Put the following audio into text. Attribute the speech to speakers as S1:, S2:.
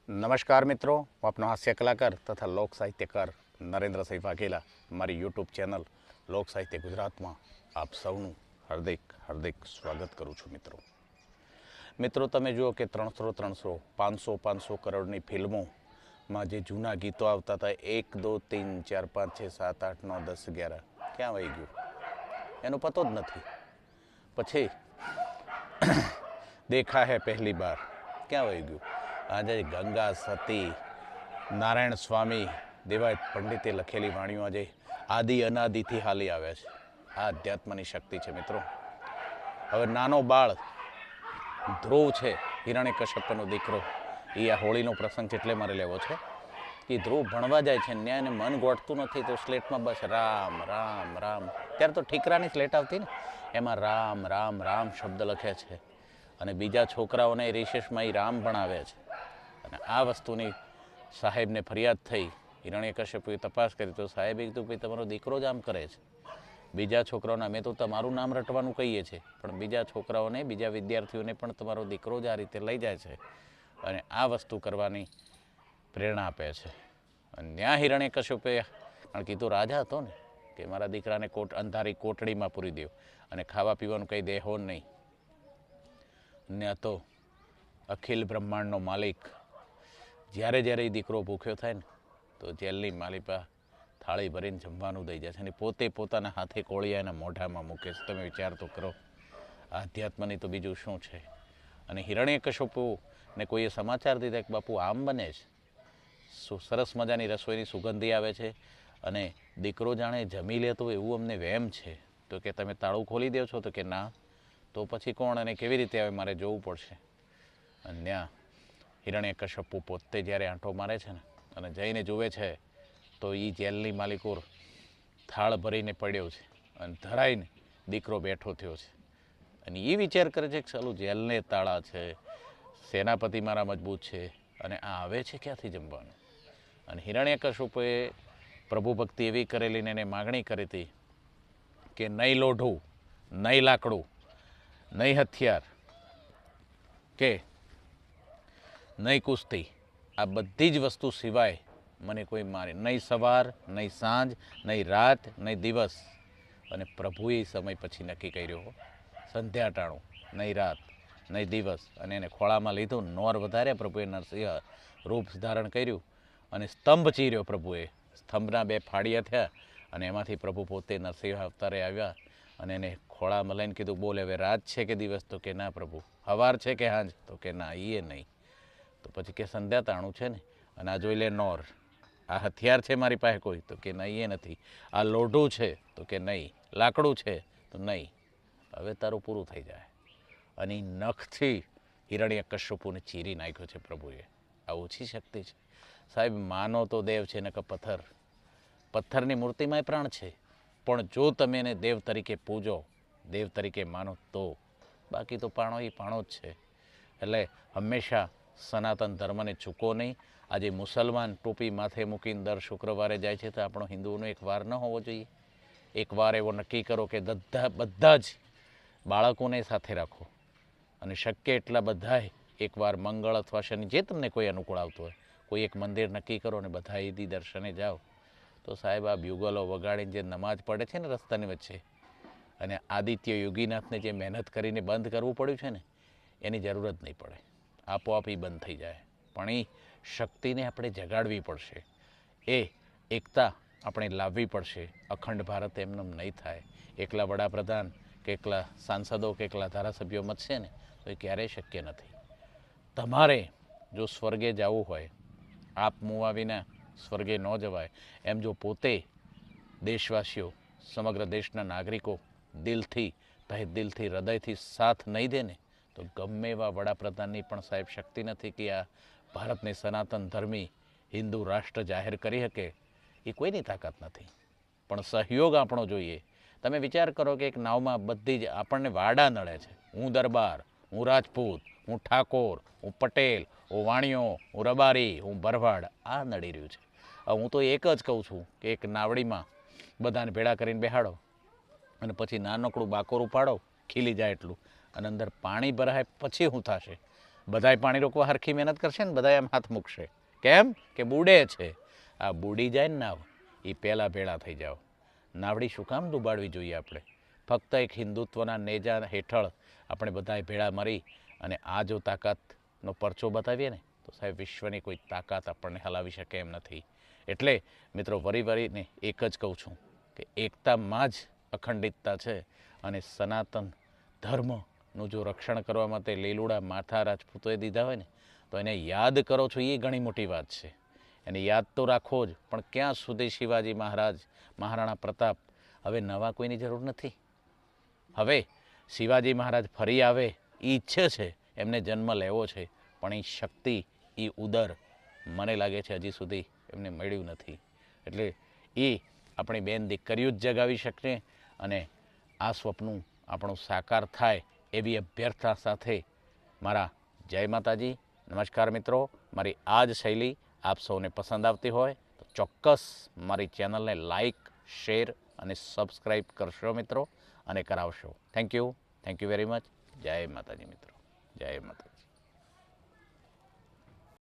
S1: નમસ્કાર મિત્રો, હું આપનો હાસ્ય કલાકાર તથા લોક સાહિત્યકાર નરેન્દ્રસિંહ વાઘેલા મારી યુટ્યુબ ચેનલ લોક સાહિત્ય ગુજરાતમાં આપ સૌનું હાર્દિક સ્વાગત કરું છું. મિત્રો તમે જુઓ કે 300 500 કરોડની ફિલ્મોમાં જે જૂના ગીતો આવતા હતા 1 2 3 4 5 6 7 8 9 10 11 ક્યાં વહી ગયું એનો પતો જ નથી. પછી દેખા હે પહેલી બાર ક્યાં વહી ગયું. આજે ગંગા સતી નારાયણ સ્વામી દેવાયત પંડિતે લખેલી વાણીઓ આજે આદિ અનાદિથી હાલી આવે છે. આ અધ્યાત્મની શક્તિ છે મિત્રો. હવે નાનો બાળ ધ્રુવ છે, હિરણ્યકશ્યપનો દીકરો, એ આ હોળીનો પ્રસંગ છે એટલે મારે લેવો છે કે ધ્રુવ ભણવા જાય છે, ન્યા એને મન ગોઠતું નથી તો સ્લેટમાં બસ રામ રામ રામ, ત્યારે તો ઠીકરાની સ્લેટ આવતી ને, એમાં રામ રામ રામ શબ્દ લખે છે અને બીજા છોકરાઓને રિસેસમાં એ રામ ભણાવે છે. અને આ વસ્તુની સાહેબને ફરિયાદ થઈ. હિરણ્યકશ્યપુએ તપાસ કરી તો સાહેબે કીધું કે તમારો દીકરો જ આમ કરે છે. બીજા છોકરાઓને અમે તો તમારું નામ રટવાનું કહીએ છીએ, પણ બીજા છોકરાઓને, બીજા વિદ્યાર્થીઓને પણ તમારો દીકરો જ આ રીતે લઈ જાય છે અને આ વસ્તુ કરવાની પ્રેરણા આપે છે. અને ત્યાં હિરણ્યકશ્યપે, કારણ કે તો રાજા હતો ને, કે મારા દીકરાને અંધારી કોટડીમાં પૂરી દો અને ખાવા પીવાનું કંઈ દેહો નહીં. ને તો અખિલ બ્રહ્માંડનો માલિક, જ્યારે એ દીકરો ભૂખ્યો થાય ને તો જેલની માલિપા થાળી ભરીને જમવાનું દઈ જાય છે અને પોતે પોતાના હાથે કોળિયા એના મોઢામાં મૂકે છે. તમે વિચાર તો કરો, આધ્યાત્મની તો બીજું શું છે. અને હિરણ્યકશ્યપુને કોઈએ સમાચાર દીધા કે બાપુ આમ બને છે, સરસ મજાની રસોઈની સુગંધી આવે છે અને દીકરો જાણે જમી લેતો એવું અમને વહેમ છે, તો કે તમે તાળું ખોલી દો છો? તો કે ના. તો પછી કોણ અને કેવી રીતે આવે, મારે જોવું પડશે. અને ત્યાં હિરણ્યકશ્યપુ પોતે જ્યારે આંટો મારે છે ને અને જઈને જુએ છે તો એ જેલની માલિકોર થાળ ભરીને પડ્યો છે અને ધરાઈને દીકરો બેઠો થયો છે. અને એ વિચાર કરે છે કે ચાલો જેલને તાળા છે, સેનાપતિ મારા મજબૂત છે અને આ આવે છે ક્યાંથી જમવાનું. અને હિરણ્યકશ્યપુએ પ્રભુ ભક્તિ એવી કરેલી ને એને માગણી કરી હતી કે નહીં લોઢું, નહીં લાકડું, નહીં હથિયાર, કે નહીં કુસ્તી, આ બધી જ વસ્તુ સિવાય મને કોઈ મારે નહીં. સવાર, નહીં સાંજ, નહીં રાત, નહીં દિવસ. અને પ્રભુએ સમય પછી નક્કી કર્યો, સંધ્યા ટાણું, નહીં રાત, નહીં દિવસ. અને એને ખોળામાં લીધું, નોર વધાર્યા, પ્રભુએ નરસિંહ રૂપ ધારણ કર્યું અને સ્તંભ ચીર્યો પ્રભુએ. સ્તંભના 2 ફાડિયા થયા અને એમાંથી પ્રભુ પોતે નરસિંહ અવતારે આવ્યા અને એને ખોળામાં લઈને કીધું, બોલે હવે રાત છે કે દિવસ? તો કે ના પ્રભુ. હવાર છે કે હાંજ? તો કે ના, એ નહીં. તો પછી કે સંધ્યા તાણું છે ને, અને આ જોઈ લે નોર. આ હથિયાર છે મારી પાસે કોઈ? તો કે નહીં, એ નથી. આ લોઢું છે? તો કે નહીં. લાકડું છે? તો નહીં. હવે તારું પૂરું થઈ જાય. અને એ નખથી હિરણ્યકશ્યપુને ચીરી નાખ્યો છે પ્રભુએ. આ ઓછી શક્તિ છે સાહેબ. માનો તો દેવ છે ને કે પથ્થર. પથ્થરની મૂર્તિમાંય પ્રાણ છે, પણ જો તમે એને દેવ તરીકે પૂજો, દેવ તરીકે માનો તો. બાકી તો પાણો એ પાણો જ છે. એટલે હંમેશા સનાતન ધર્મને ચૂકો નહીં. આજે મુસલમાન ટોપી માથે મૂકીને દર શુક્રવારે જાય છે, તો આપણો હિન્દુઓનો એક વાર ન હોવો જોઈએ? એક વાર એવો નક્કી કરો કે બધા જ બાળકોને સાથે રાખો અને શક્ય એટલા બધાએ એકવાર મંગળ અથવા શનિ, જે તમને કોઈ અનુકૂળ આવતું હોય, કોઈ એક મંદિર નક્કી કરો અને બધા ઈદી દર્શને જાઓ. તો સાહેબ આ બ્યુગલો વગાડીને જે નમાજ પડે છે ને રસ્તાની વચ્ચે, અને આદિત્ય યોગીનાથને જે મહેનત કરીને બંધ કરવું પડ્યું છે ને, એની જરૂર જ નહીં પડે. આપોઆપ એ બંધ થઈ જાય. પણ એ શક્તિને આપણે જગાડવી પડશે. એ એકતા આપણે લાવવી પડશે. અખંડ ભારત એમનેમ નહીં થાય. એકલા વડાપ્રધાન કે એકલા સાંસદો કે એકલા ધારાસભ્યો મતશે ને તો એ ક્યારેય શક્ય નથી. તમારે જો સ્વર્ગે જવું હોય, આપ મુવા વિના સ્વર્ગે ન જવાય. એમ જો પોતે દેશવાસીઓ, સમગ્ર દેશના નાગરિકો દિલથી, તહે દિલથી, હૃદયથી સાથ નહીં દે ને, તો ગમે એવા વડાપ્રધાનની પણ સાહેબ શક્તિ નથી કે આ ભારતને સનાતન ધર્મી હિન્દુ રાષ્ટ્ર જાહેર કરી શકે. એ કોઈની તાકાત નથી. પણ સહયોગ આપણો જોઈએ. તમે વિચાર કરો કે એક નાવમાં બધી જ આપણને વાડા નડે છે. હું દરબાર, હું રાજપૂત, હું ઠાકોર, હું પટેલ, હું વાણિયો, હું રબારી, હું ભરવાડ, આ નડી રહ્યું છે. હું તો એક જ કહું છું કે એક નાવડીમાં બધાને ભેળા કરીને બેહાડો અને પછી નાનકડું બાકોરું પાડો, ખીલી જાય એટલું, અને અંદર પાણી ભરાય પછી શું થશે? બધાય પાણી રોકવા હરખી મહેનત કરશે ને બધાય એમ હાથ મૂકશે. કેમ કે બુડે છે. આ બુડી જાય ને નાવ એ પહેલાં ભેળા થઈ જાઓ. નાવડી શું કામ ડૂબાડવી જોઈએ આપણે? ફક્ત એક હિન્દુત્વના નેજા હેઠળ આપણે બધાએ ભેળા મરી અને આ જો તાકાતનો પરચો બતાવીએ ને તો સાહેબ વિશ્વની કોઈ તાકાત આપણને હલાવી શકે એમ નથી. એટલે મિત્રો વરીને એક જ કહું છું કે એકતામાં જ અખંડિતતા છે અને સનાતન ધર્મનું જો રક્ષણ કરવા માટે લીલુડા માથા રાજપૂતોએ દીધા હોય ને તો એને યાદ કરો છો એ ઘણી મોટી વાત છે. એને યાદ તો રાખવો જ, પણ ક્યાં સુધી શિવાજી મહારાજ, મહારાણા પ્રતાપ, હવે નવા કોઈની જરૂર નથી. હવે શિવાજી મહારાજ ફરી આવે એ ઈચ્છે છે, એમને જન્મ લેવો છે, પણ એ શક્તિ, એ ઉદર મને લાગે છે હજી સુધી એમને મળ્યું નથી. એટલે એ આપણી બેન દીકરીઓ જ જગાવી શકશે અને આ સ્વપ્નું આપણું સાકાર થાય એવી અભ્યર્થના સાથે મારા જય માતાજી. નમસ્કાર મિત્રો. મારી આ જ શૈલી આપ સૌને પસંદ આવતી હોય તો ચોક્કસ મારી ચેનલને લાઈક, શેર અને સબસ્ક્રાઈબ કરશો મિત્રો, અને કરાવશો. Thank you very much. જય માતાજી મિત્રો. જય માતાજી.